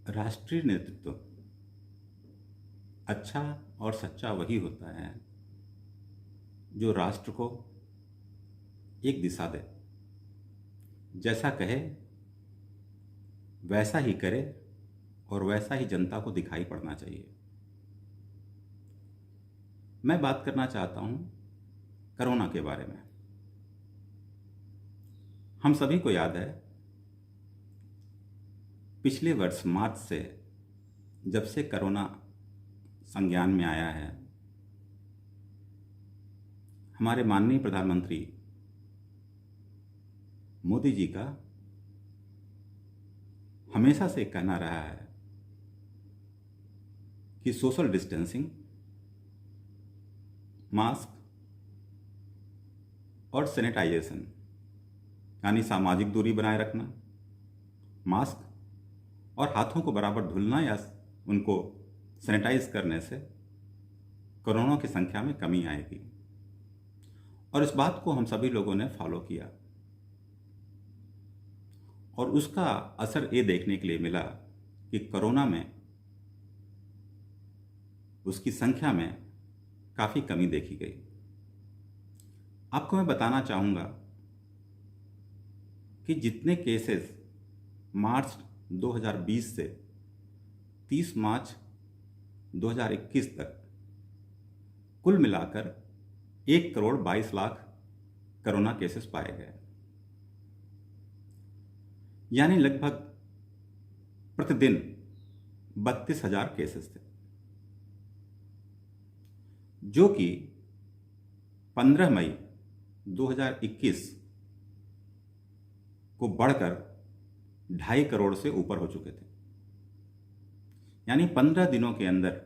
राष्ट्रीय नेतृत्व अच्छा और सच्चा वही होता है जो राष्ट्र को एक दिशा दे, जैसा कहे वैसा ही करे और वैसा ही जनता को दिखाई पड़ना चाहिए। मैं बात करना चाहता हूं कोरोना के बारे में। हम सभी को याद है, पिछले वर्ष मार्च से जब से कोरोना संज्ञान में आया है, हमारे माननीय प्रधानमंत्री मोदी जी का हमेशा से कहना रहा है कि सोशल डिस्टेंसिंग, मास्क और सैनिटाइजेशन यानी सामाजिक दूरी बनाए रखना, मास्क और हाथों को बराबर धुलना या उनको सैनिटाइज करने से कोरोना की संख्या में कमी आएगी। और इस बात को हम सभी लोगों ने फॉलो किया और उसका असर ये देखने के लिए मिला कि कोरोना में उसकी संख्या में काफ़ी कमी देखी गई। आपको मैं बताना चाहूँगा कि जितने केसेस मार्च 2020 से 30 मार्च 2021 तक कुल मिलाकर 1,22,00,000 कोरोना केसेस पाए गए, यानी लगभग प्रतिदिन 32,000 केसेस थे, जो कि 15 मई 2021 को बढ़कर 2.5 करोड़ से ऊपर हो चुके थे। यानी 15 दिनों के अंदर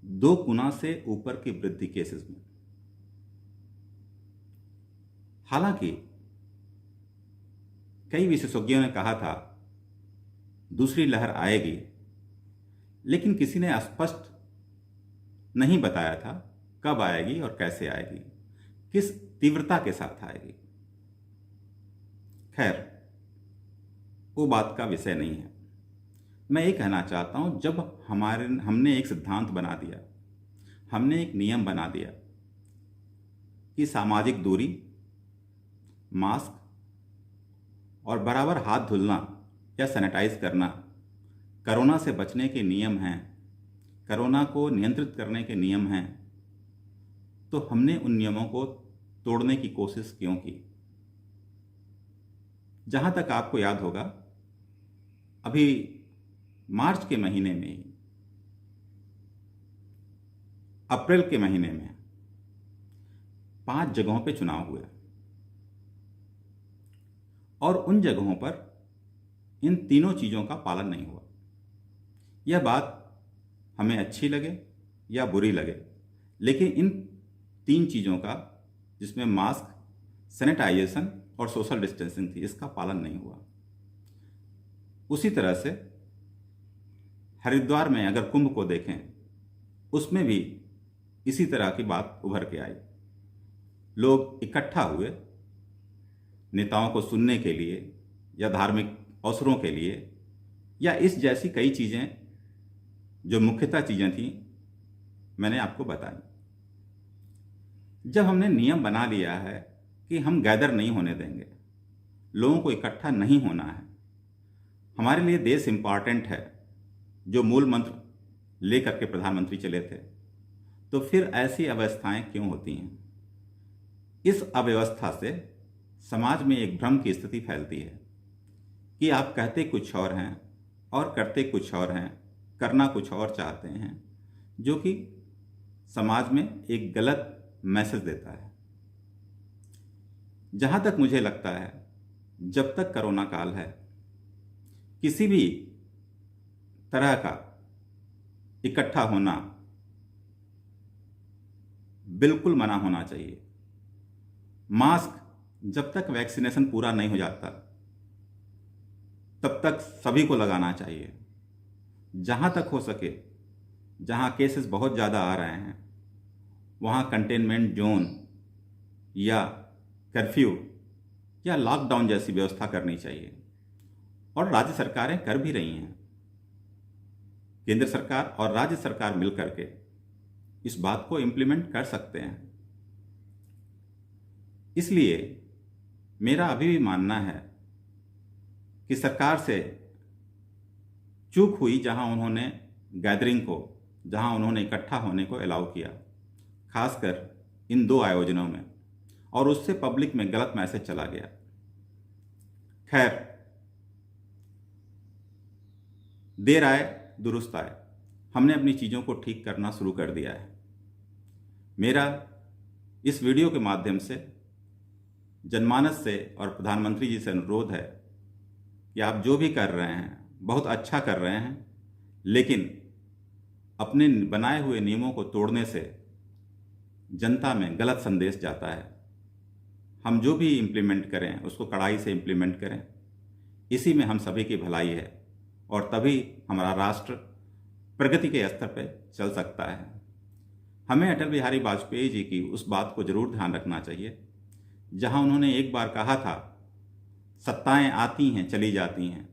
2 गुना से ऊपर की वृद्धि केसेस में। हालांकि कई विशेषज्ञों ने कहा था दूसरी लहर आएगी, लेकिन किसी ने स्पष्ट नहीं बताया था कब आएगी और कैसे आएगी, किस तीव्रता के साथ आएगी। खैर, वो बात का विषय नहीं है। मैं ये कहना चाहता हूं, जब हमने एक सिद्धांत बना दिया, हमने एक नियम बना दिया कि सामाजिक दूरी, मास्क और बराबर हाथ धुलना या सैनिटाइज करना कोरोना से बचने के नियम हैं, कोरोना को नियंत्रित करने के नियम हैं, तो हमने उन नियमों को तोड़ने की कोशिश क्यों की? जहां तक आपको याद होगा, अभी मार्च के महीने में ही, अप्रैल के महीने में 5 जगहों पे चुनाव हुए और उन जगहों पर इन तीनों चीज़ों का पालन नहीं हुआ। यह बात हमें अच्छी लगे या बुरी लगे, लेकिन इन 3 चीज़ों का, जिसमें मास्क, सैनिटाइजेशन और सोशल डिस्टेंसिंग थी, इसका पालन नहीं हुआ। उसी तरह से हरिद्वार में अगर कुंभ को देखें, उसमें भी इसी तरह की बात उभर के आई। लोग इकट्ठा हुए नेताओं को सुनने के लिए या धार्मिक अवसरों के लिए या इस जैसी कई चीज़ें जो मुख्यतः चीज़ें थीं, मैंने आपको बताई। जब हमने नियम बना लिया है कि हम गैदर नहीं होने देंगे, लोगों को इकट्ठा नहीं होना है, हमारे लिए देश इम्पॉर्टेंट है, जो मूल मंत्र लेकर के प्रधानमंत्री चले थे, तो फिर ऐसी अवस्थाएं क्यों होती हैं? इस अव्यवस्था से समाज में एक भ्रम की स्थिति फैलती है कि आप कहते कुछ और हैं और करते कुछ और हैं, करना कुछ और चाहते हैं, जो कि समाज में एक गलत मैसेज देता है। जहां तक मुझे लगता है, जब तक कोरोना काल है, किसी भी तरह का इकट्ठा होना बिल्कुल मना होना चाहिए। मास्क जब तक वैक्सीनेशन पूरा नहीं हो जाता, तब तक सभी को लगाना चाहिए। जहां तक हो सके, जहां केसेस बहुत ज़्यादा आ रहे हैं, वहां कंटेनमेंट जोन या कर्फ्यू या लॉकडाउन जैसी व्यवस्था करनी चाहिए, और राज्य सरकारें कर भी रही हैं। केंद्र सरकार और राज्य सरकार मिलकर के इस बात को इम्प्लीमेंट कर सकते हैं। इसलिए मेरा अभी भी मानना है कि सरकार से चूक हुई जहां उन्होंने गैदरिंग को, जहां उन्होंने इकट्ठा होने को अलाउ किया, खासकर इन 2 आयोजनों में, और उससे पब्लिक में गलत मैसेज चला गया। खैर, देर आए दुरुस्त आए, हमने अपनी चीज़ों को ठीक करना शुरू कर दिया है। मेरा इस वीडियो के माध्यम से जनमानस से और प्रधानमंत्री जी से अनुरोध है कि आप जो भी कर रहे हैं बहुत अच्छा कर रहे हैं, लेकिन अपने बनाए हुए नियमों को तोड़ने से जनता में गलत संदेश जाता है। हम जो भी इम्प्लीमेंट करें उसको कड़ाई से इम्प्लीमेंट करें, इसी में हम सभी की भलाई है और तभी हमारा राष्ट्र प्रगति के स्तर पर चल सकता है। हमें अटल बिहारी वाजपेयी जी की उस बात को जरूर ध्यान रखना चाहिए जहां उन्होंने एक बार कहा था, सत्ताएं आती हैं चली जाती हैं,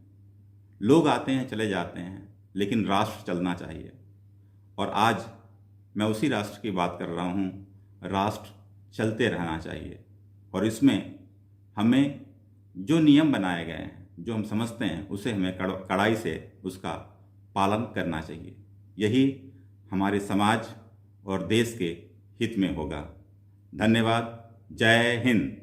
लोग आते हैं चले जाते हैं, लेकिन राष्ट्र चलना चाहिए। और आज मैं उसी राष्ट्र की बात कर रहा हूं। राष्ट्र चलते रहना चाहिए और इसमें हमें जो नियम बनाए गए हैं, जो हम समझते हैं, उसे हमें कड़ाई से उसका पालन करना चाहिए। यही हमारे समाज और देश के हित में होगा। धन्यवाद। जय हिंद।